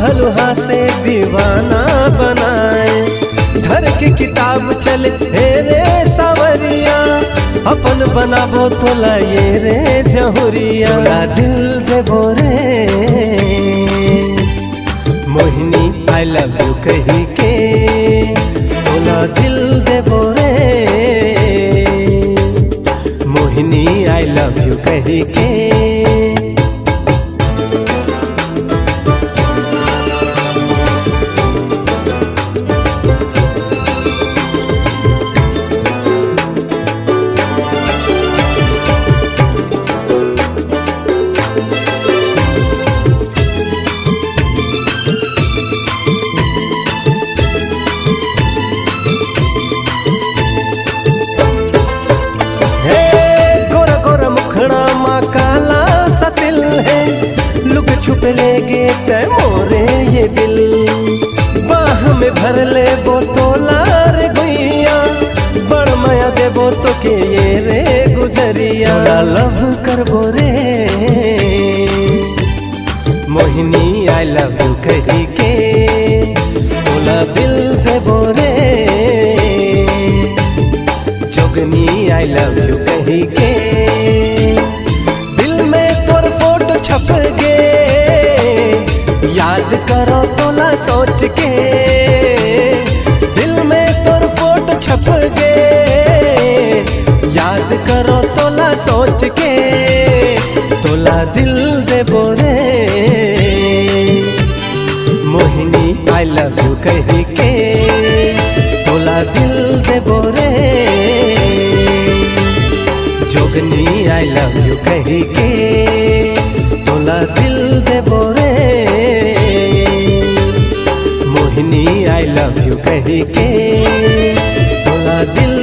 पहलुहा से दीवाना बनाए। धर के किताब चले हे रे सावरिया, अपन बनाबो तोला ये रे जहुरिया। तोला दिल देबो रे मोहिनी आई लव यू कही के, तोला दिल देबो रे मोहिनी आई लव यू कही के। छुप लेगे ते मोरे ये दिल, बाह में भर ले बोतोला रे गुइया। बड़ माया दे बो तो के ये रे गुजरिया। लव कर बो रे मोहिनी आई लव यू कही के, तोला दिल दे बो रे जोगनी आई लव यू कही के। दिल में तोर फोटो छप गे, याद करो तोला सोच के। दिल में तोर फोटो छप गे, याद करो तोला सोच के। तोला दिल देबो रे मोहिनी आई लव यू कही के, तोला दिल देबो रे जोगनी आई लव यू कही के। तोला दिल देबो रे मोहिनी आई लव यू कही के, तोला दिल